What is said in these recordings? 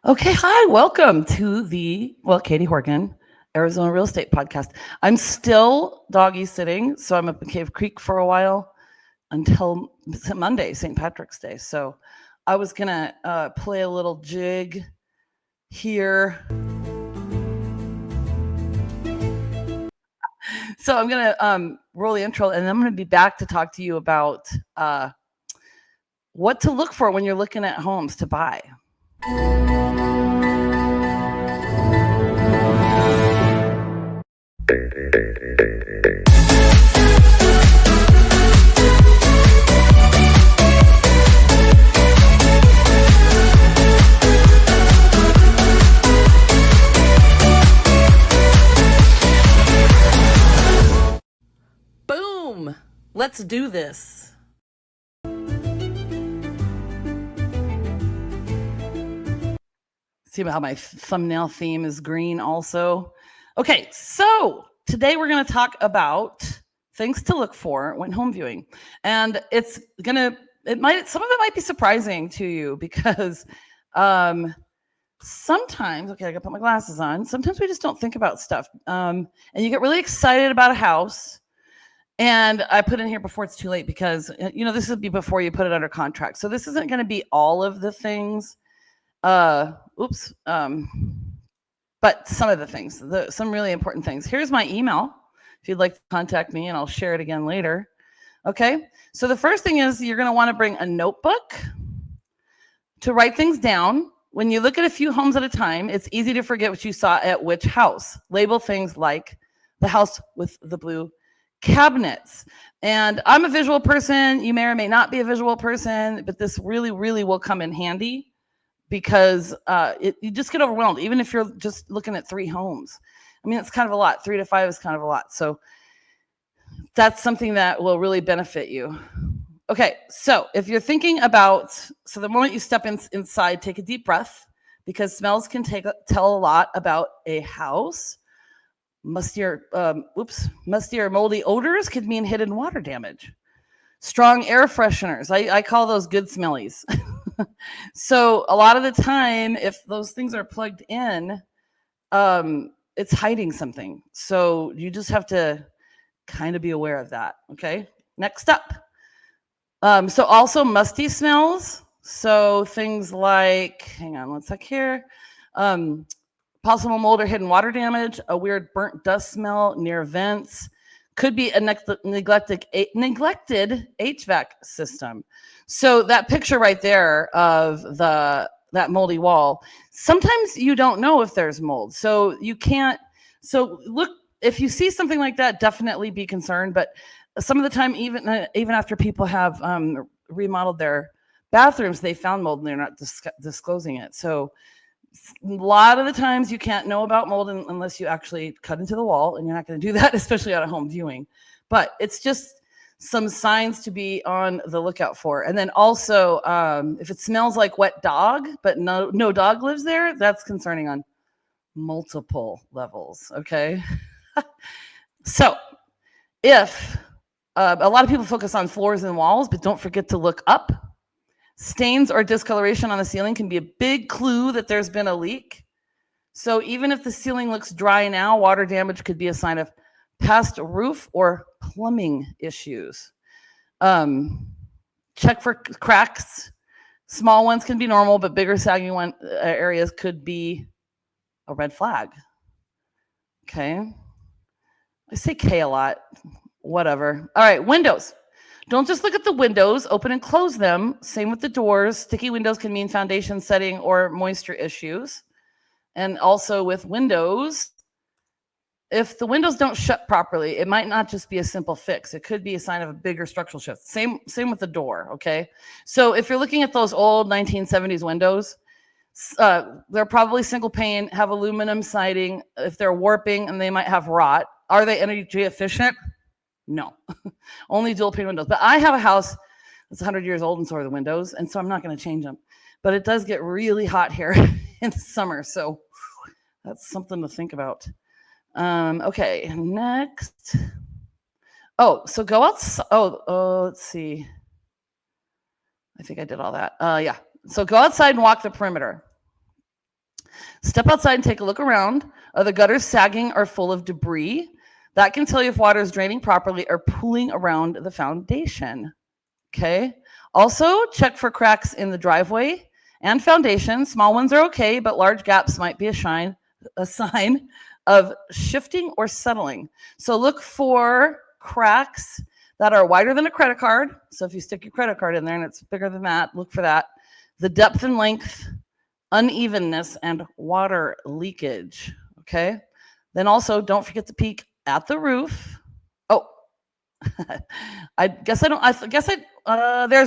Okay, hi, welcome to the Katie Horgan, Arizona Real Estate Podcast. I'm still doggy sitting, so I'm up in Cave Creek for a while until Monday, St. Patrick's Day. So I was gonna play a little jig here. So I'm gonna roll the intro, and then I'm gonna be back to talk to you about what to look for when you're looking at homes to buy. Boom! Let's do this. See how my thumbnail theme is green also? Okay, so today we're going to talk about things to look for when home viewing. And some of it might be surprising to you because sometimes, okay, I got to put my glasses on. Sometimes we just don't think about stuff. And you get really excited about a house. And I put in here before it's too late because, this would be before you put it under contract. So this isn't going to be all of the things. But some of the things, some really important things. Here's my email if you'd like to contact me, and I'll share it again later. Okay, so the first thing is you're going to want to bring a notebook to write things down. When you look at a few homes at a time, it's easy to forget what you saw at which house. Label things like the house with the blue cabinets. And I'm a visual person. You may or may not be a visual person, but this really, really will come in handy because you just get overwhelmed, even if you're just looking at 3 homes. I mean, it's kind of a lot. 3 to 5 is kind of a lot. So that's something that will really benefit you. Okay, so if you're thinking about, so the moment you step inside, take a deep breath because smells can tell a lot about a house. Musty or moldy odors could mean hidden water damage. Strong air fresheners, I call those good smellies. So a lot of the time, if those things are plugged in, it's hiding something. So you just have to kind of be aware of that. Okay. Next up. So also musty smells. So things like, hang on one sec here. Possible mold or hidden water damage, a weird burnt dust smell near vents, could be a neglected HVAC system. So that picture right there of that moldy wall, sometimes you don't know if there's mold. So you can't, so look, if you see something like that, definitely be concerned. But some of the time, even after people have remodeled their bathrooms, they found mold and they're not disclosing it. So a lot of the times you can't know about mold unless you actually cut into the wall, and you're not going to do that, especially at a home viewing. But it's just some signs to be on the lookout for. And then also, if it smells like wet dog, but no dog lives there, that's concerning on multiple levels. Okay. So if a lot of people focus on floors and walls, but don't forget to look up. Stains or discoloration on the ceiling can be a big clue that there's been a leak. So even if the ceiling looks dry now, water damage could be a sign of past roof or plumbing issues. Check for cracks. Small ones can be normal, but bigger sagging areas could be a red flag. Okay. I say K a lot. Whatever. All right, windows. Don't just look at the windows, open and close them. Same with the doors. Sticky windows can mean foundation setting or moisture issues. And also with windows, if the windows don't shut properly, it might not just be a simple fix. It could be a sign of a bigger structural shift. Same with the door, okay? So if you're looking at those old 1970s windows, they're probably single pane, have aluminum siding. If they're warping, and they might have rot. Are they energy efficient? No, only dual pane windows. But I have a house that's 100 years old, and so are the windows, and so I'm not going to change them. But it does get really hot here in the summer, so that's something to think about. Okay, next. Oh, so go outside. Oh, let's see. I think I did all that. Yeah. So go outside and walk the perimeter. Step outside and take a look around. Are the gutters sagging or full of debris? That can tell you if water is draining properly or pooling around the foundation. Okay. Also, check for cracks in the driveway and foundation. Small ones are okay, but large gaps might be a sign of shifting or settling. So look for cracks that are wider than a credit card. So if you stick your credit card in there and it's bigger than that, look for that. The depth and length, unevenness, and water leakage. Okay. Then also don't forget to peek at the roof. Oh, there's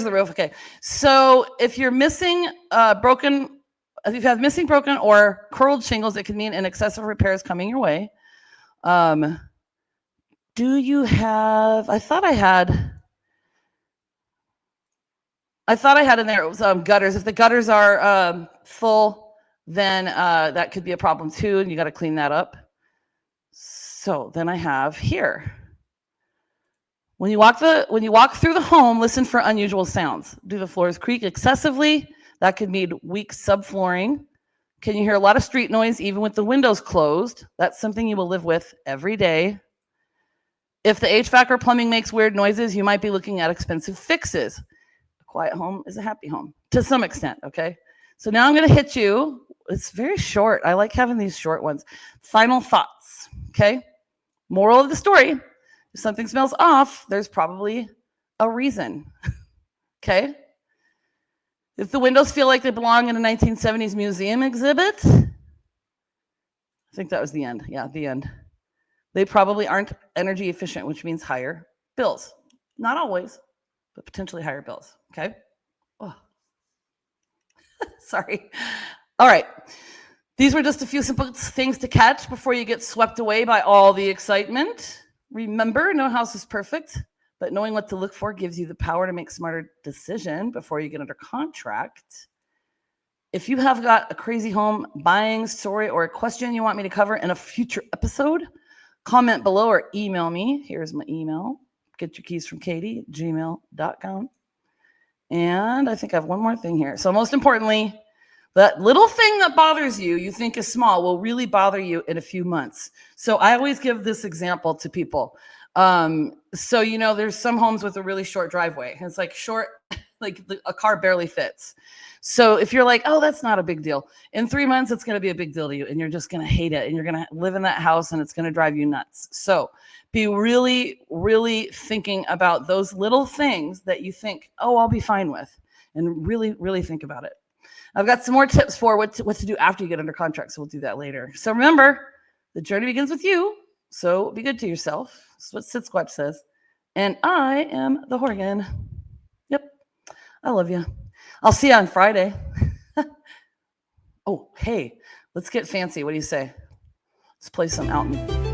the roof. Okay. So if you're missing if you have missing, broken, or curled shingles, it can mean an excessive repair is coming your way. Do you have, I thought I had in there, it was gutters. If the gutters are full, then that could be a problem too, and you got to clean that up. So then I have here. When you walk through the home, listen for unusual sounds. Do the floors creak excessively? That could mean weak subflooring. Can you hear a lot of street noise even with the windows closed? That's something you will live with every day. If the HVAC or plumbing makes weird noises, you might be looking at expensive fixes. A quiet home is a happy home to some extent, okay? So now I'm going to hit you. It's very short. I like having these short ones. Final thoughts, okay? Moral of the story, if something smells off, there's probably a reason, okay? If the windows feel like they belong in a 1970s museum exhibit, I think that was the end. Yeah, the end. They probably aren't energy efficient, which means higher bills. Not always, but potentially higher bills, okay? Oh. Sorry. All right. These were just a few simple things to catch before you get swept away by all the excitement. Remember, no house is perfect, but knowing what to look for gives you the power to make smarter decisions before you get under contract. If you have got a crazy home buying story or a question you want me to cover in a future episode, comment below or email me. Here's my email. getyourkeysfromkatie@gmail.com. And I think I have one more thing here. So most importantly, that little thing that bothers you, you think is small, will really bother you in a few months. So I always give this example to people. So, there's some homes with a really short driveway. It's like short, like a car barely fits. So if you're like, oh, that's not a big deal. In 3 months, it's going to be a big deal to you and you're just going to hate it. And you're going to live in that house and it's going to drive you nuts. So be really, really thinking about those little things that you think, oh, I'll be fine with. And really, really think about it. I've got some more tips for what to do after you get under contract. So we'll do that later. So remember, the journey begins with you. So be good to yourself. That's what Sit Squatch says. And I am the Horgan. Yep. I love you. I'll see you on Friday. Oh, hey, let's get fancy. What do you say? Let's play some out.